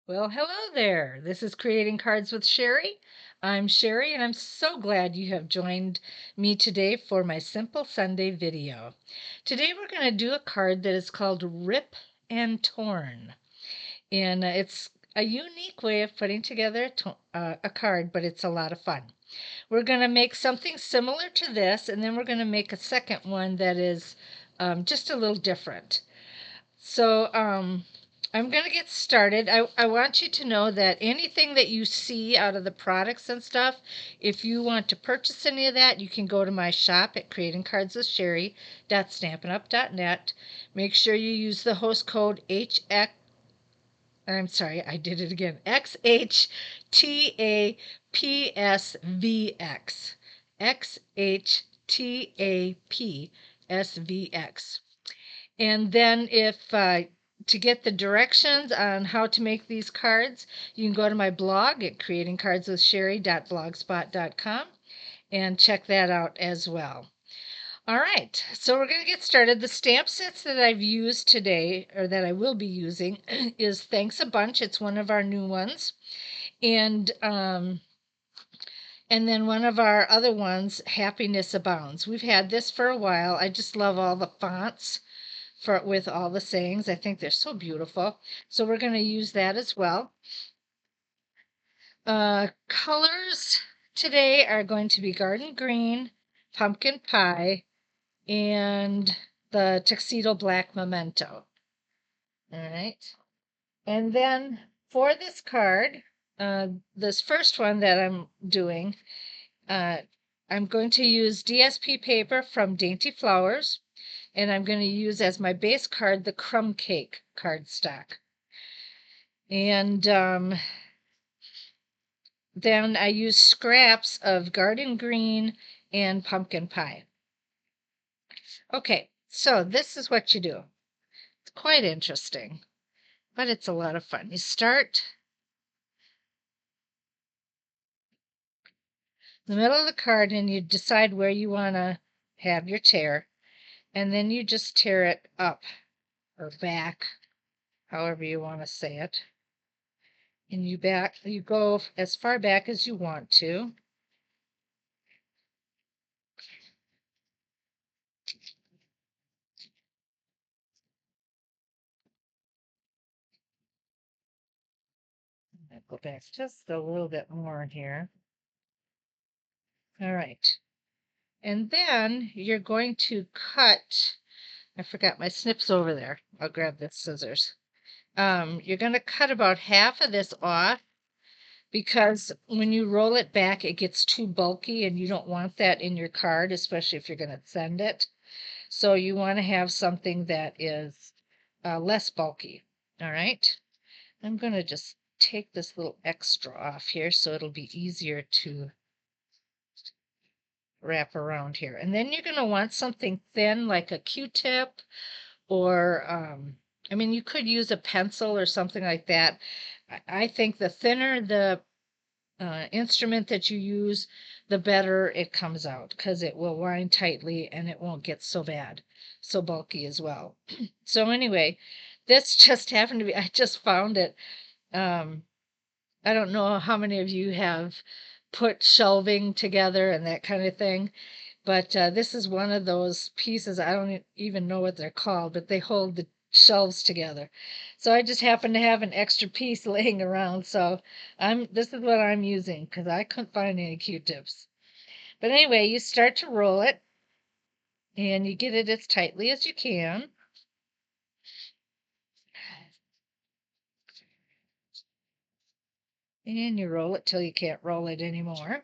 Well, hello there. This is Creating Cards with Sherry. I'm Sherry, and I'm so glad you have joined me today for my Simple Sunday video. Today we're going to do a card that is called Rip and Torn. And it's a unique way of putting together a card, but it's a lot of fun. We're going to make something similar to this, and then we're going to make a second one that is just a little different. So I'm going to get started. I want you to know that anything that you see out of the products and stuff, if you want to purchase any of that, you can go to my shop at creatingcardswithsherry.stampin'up.net. Make sure you use the host code I'm sorry, I did it again. XHTAPSVX. XHTAPSVX. And then to get the directions on how to make these cards, you can go to my blog at creatingcardswithsherry.blogspot.com and check that out as well. All right, so we're going to get started. The stamp sets that I've used today, or that I will be using, is Thanks a Bunch. It's one of our new ones. And then one of our other ones, Happiness Abounds. We've had this for a while. I just love all the fonts with all the sayings. I think they're so beautiful. So we're going to use that as well. Colors today are going to be Garden Green, Pumpkin Pie, and the Tuxedo Black Memento. All right. And then for this card, this first one that I'm doing, I'm going to use DSP paper from Dainty Flowers, and I'm going to use as my base card the Crumb Cake cardstock. And then I use scraps of Garden Green and Pumpkin Pie. Okay, so this is what you do. It's quite interesting, but it's a lot of fun. You start in the middle of the card and you decide where you want to have your tear, and then you just tear it up or back, however you want to say it. And you go as far back as you want to. I'll go back just a little bit more here. All right. And then you're going to cut. I forgot my snips over there. I'll grab the scissors. You're going to cut about half of this off, because when you roll it back, it gets too bulky and you don't want that in your card, especially if you're going to send it. So you want to have something that is less bulky. All right. I'm going to just take this little extra off here so it'll be easier to wrap around here. And then you're going to want something thin like a Q-tip, or I mean, you could use a pencil or something like that. I think the thinner the instrument that you use, the better it comes out, because it will wind tightly and it won't get so bad, so bulky as well. So anyway, this just happened to be, I just found it. I don't know how many of you have put shelving together and that kind of thing, but this is one of those pieces. I don't even know what they're called, but they hold the shelves together. So I just happen to have an extra piece laying around, so this is what I'm using because I couldn't find any Q-tips. But anyway, you start to roll it and you get it as tightly as you can. And you roll it till you can't roll it anymore.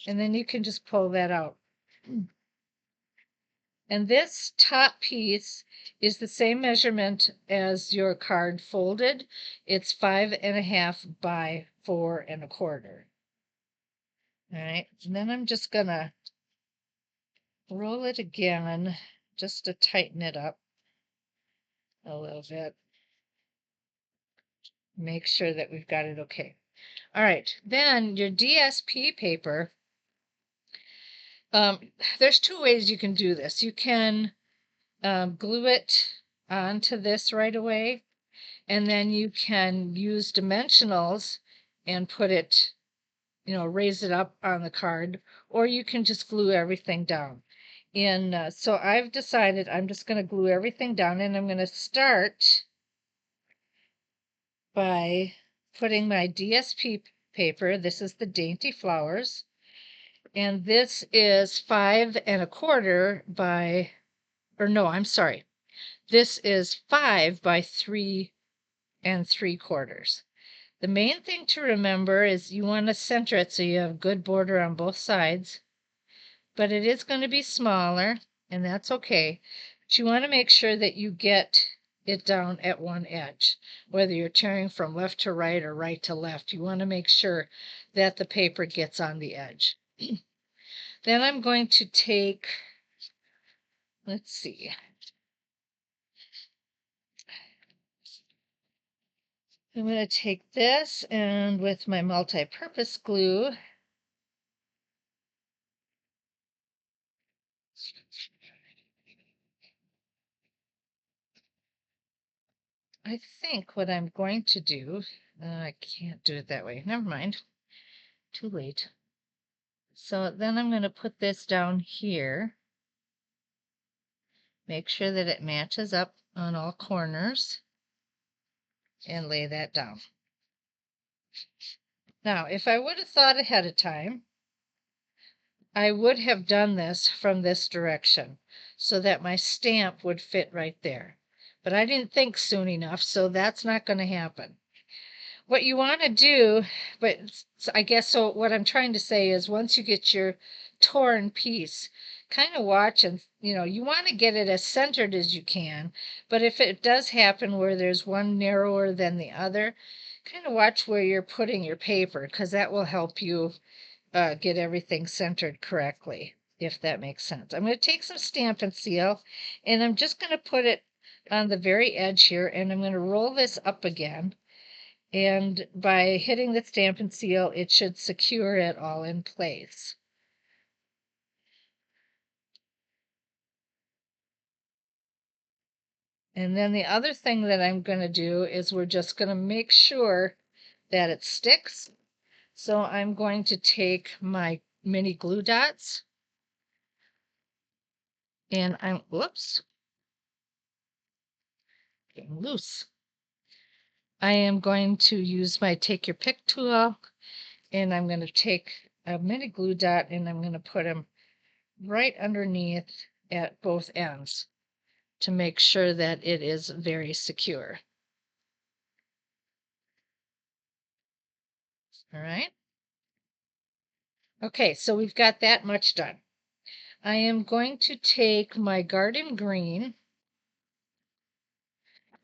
And then you can just pull that out. And this top piece is the same measurement as your card folded. It's 5.5 by 4.25. All right, and then I'm just gonna roll it again just to tighten it up a little bit. Make sure that we've got it okay. All right, then your DSP paper, there's two ways you can do this. You can glue it onto this right away, And then you can use dimensionals and put it, raise it up on the card, or you can just glue everything down. And so I've decided I'm just going to glue everything down, and I'm going to start by putting my DSP paper. This is the Dainty Flowers, and this is 5 1/4 by, or no, I'm sorry. This is 5 by 3 3/4. The main thing to remember is you want to center it so you have good border on both sides, but it is going to be smaller, and that's okay. But you want to make sure that you get it down at one edge. Whether you're tearing from left to right or right to left, you want to make sure that the paper gets on the edge. Then I'm going to take, let's see, I'm going to take this, and with my multi-purpose glue, I think what I'm going to do, I can't do it that way. Never mind. Too late. So then I'm going to put this down here. Make sure that it matches up on all corners and lay that down. Now, if I would have thought ahead of time, I would have done this from this direction so that my stamp would fit right there. But I didn't think soon enough, so that's not going to happen. What you want to do, but I guess so what I'm trying to say is once you get your torn piece, kind of watch, and you want to get it as centered as you can, but if it does happen where there's one narrower than the other, kind of watch where you're putting your paper, because that will help you get everything centered correctly, if that makes sense. I'm going to take some Stampin' Seal, and I'm just going to put it on the very edge here, and I'm going to roll this up again. And by hitting the Stampin' Seal, it should secure it all in place. And then the other thing that I'm going to do is we're just going to make sure that it sticks. So I'm going to take my mini glue dots, and whoops, getting loose. I am going to use my Take Your Pick tool, and I'm going to take a mini glue dot, and I'm going to put them right underneath at both ends to make sure that it is very secure. All right. Okay, so we've got that much done. I am going to take my Garden Green,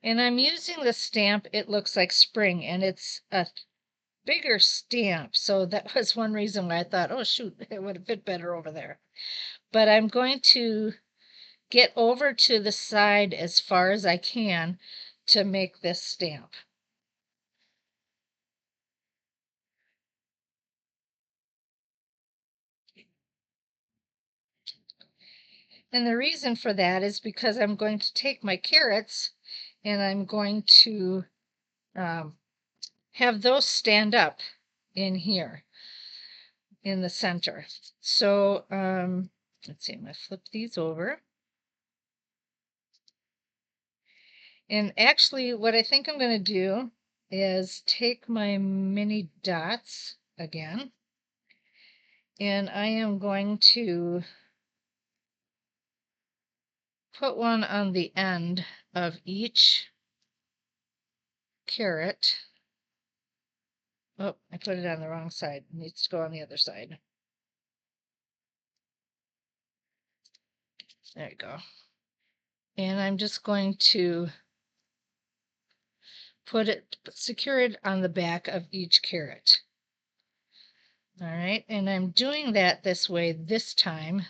and I'm using the stamp It Looks Like Spring, and it's a bigger stamp, so that was one reason why I thought, oh shoot, it would have fit better over there. But I'm going to get over to the side as far as I can to make this stamp. And the reason for that is because I'm going to take my carrots and I'm going to have those stand up in here in the center. So let's see, I'm going to flip these over. And actually, what I think I'm going to do is take my mini dots again, and I am going to put one on the end of each carrot. Oh, I put it on the wrong side. It needs to go on the other side. There you go. And I'm just going to secure it on the back of each carrot. All right, and I'm doing that this way this time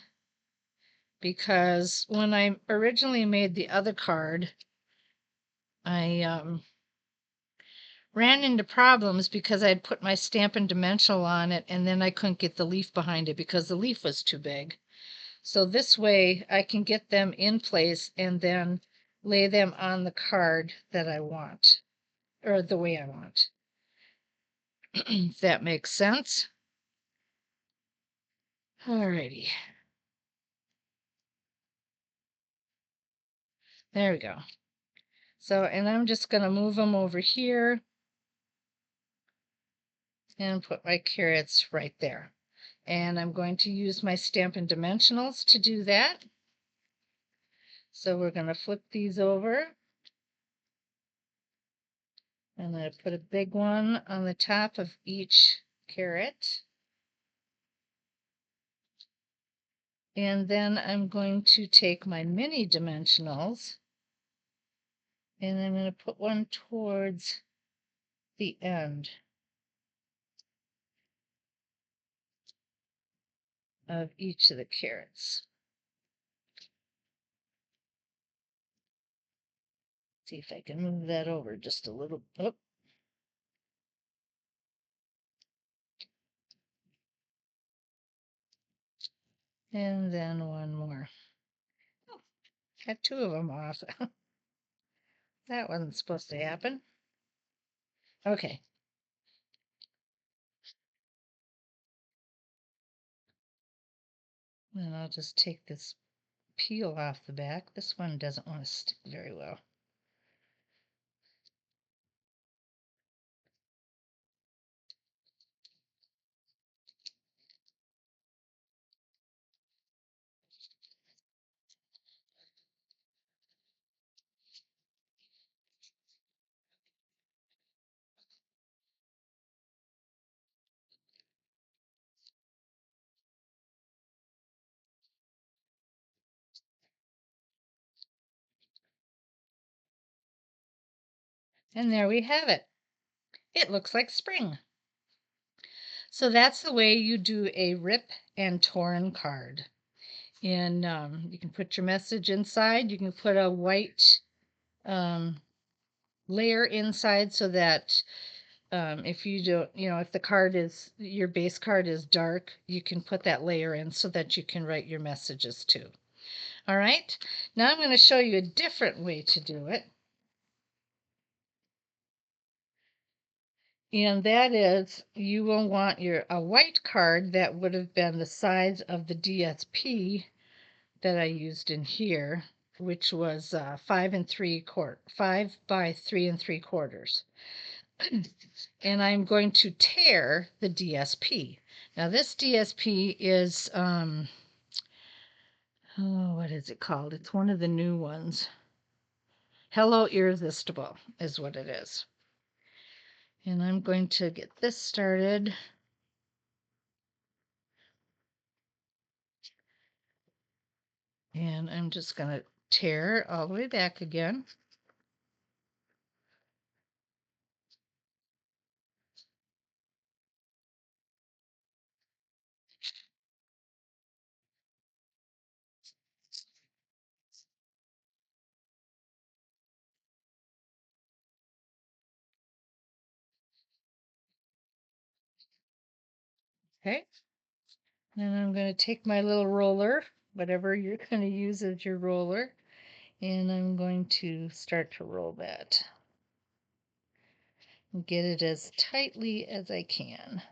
because when I originally made the other card, I ran into problems because I'd put my Stampin' Dimensional on it, and then I couldn't get the leaf behind it because the leaf was too big. So this way I can get them in place and then lay them on the card that I want. or the way I want. If that makes sense. Alrighty. There we go. So, and I'm just going to move them over here and put my carrots right there. And I'm going to use my Stampin' Dimensionals to do that. So we're going to flip these over. And I put a big one on the top of each carrot. And then I'm going to take my mini dimensionals and I'm going to put one towards the end of each of the carrots. See if I can move that over just a little. Oh. And then one more. Oh, got two of them off. That wasn't supposed to happen. Okay. And I'll just take this peel off the back. This one doesn't want to stick very well. And there we have it. It looks like spring. So that's the way you do a rip and torn card. And you can put your message inside. You can put a white layer inside so that if you don't, if the card is, your base card is dark, you can put that layer in so that you can write your messages too. All right, now I'm going to show you a different way to do it. And that is, you will want a white card that would have been the size of the DSP that I used in here, which was 5 by 3 3/4. And I'm going to tear the DSP. Now this DSP is, oh, what is it called? It's one of the new ones. Hello Irresistible is what it is. And I'm going to get this started. And I'm just going to tear all the way back again. Okay. Then I'm going to take my little roller, whatever you're going to use as your roller, and I'm going to start to roll that and get it as tightly as I can.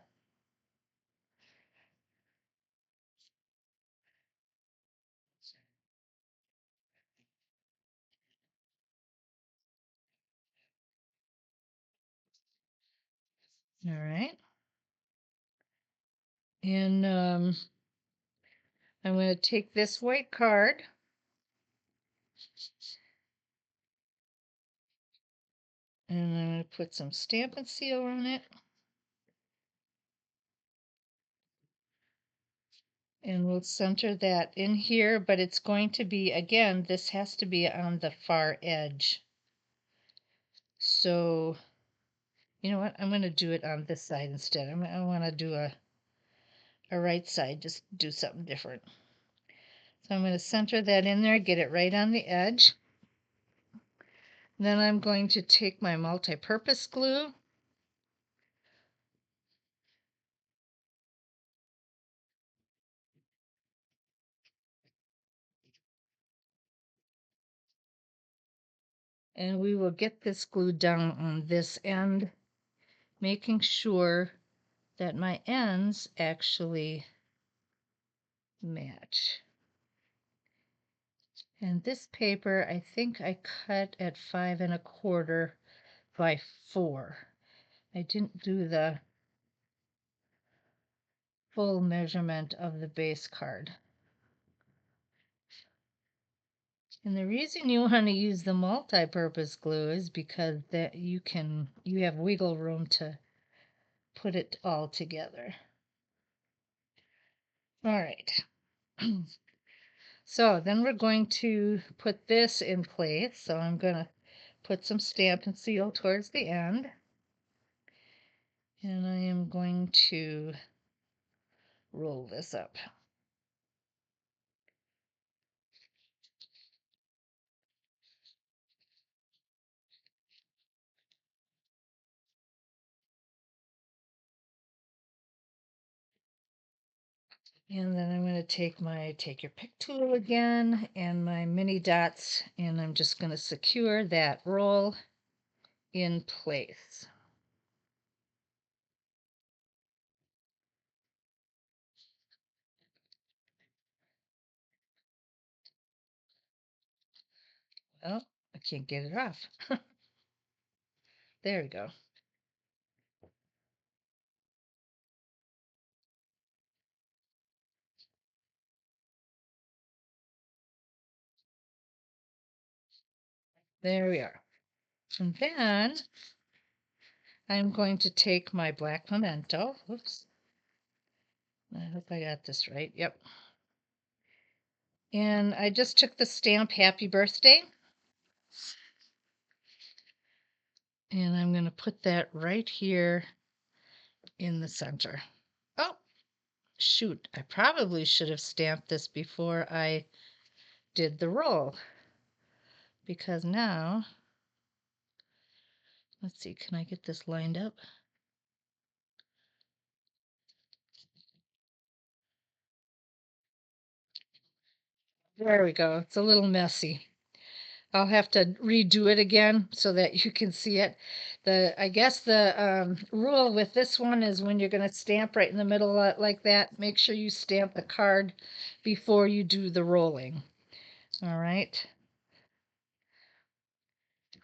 All right. And I'm going to take this white card and I'm going to put some Stampin' Seal on it. And we'll center that in here, but it's going to be, again, this has to be on the far edge. So, you know what? I'm going to do it on this side instead. I want to do a right side, just do something different. So I'm going to center that in there, get it right on the edge. Then I'm going to take my multi-purpose glue And we will get this glued down on this end, making sure that my ends actually match. And this paper, I think I cut at 5 1/4 by 4. I didn't do the full measurement of the base card. And the reason you want to use the multi-purpose glue is because that you have wiggle room to put it all together. All right. So then we're going to put this in place. So I'm going to put some Stampin' Seal towards the end. And I am going to roll this up. And then I'm going to take my Take Your Pick tool again and my mini dots, and I'm just going to secure that roll in place. Well, I can't get it off. There we go. There we are. And then I'm going to take my black pimento. Oops. I hope I got this right. Yep. And I just took the stamp Happy Birthday. And I'm going to put that right here in the center. Oh, shoot. I probably should have stamped this before I did the roll. Because now, let's see, can I get this lined up? There we go. It's a little messy. I'll have to redo it again so that you can see it. I guess the rule with this one is when you're going to stamp right in the middle like that, make sure you stamp the card before you do the rolling. All right.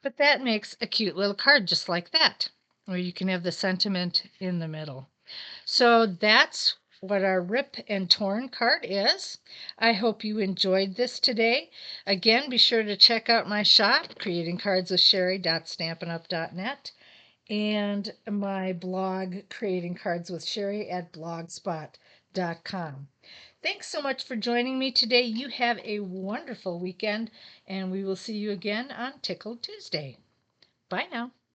But that makes a cute little card just like that, where you can have the sentiment in the middle. So that's what our rip and torn card is. I hope you enjoyed this today. Again, be sure to check out my shop, creatingcardswithsherry.stampinup.net, and my blog, Creating Cards with Sherry, at blogspot.com. Thanks so much for joining me today. You have a wonderful weekend, and we will see you again on Tickle Tuesday. Bye now.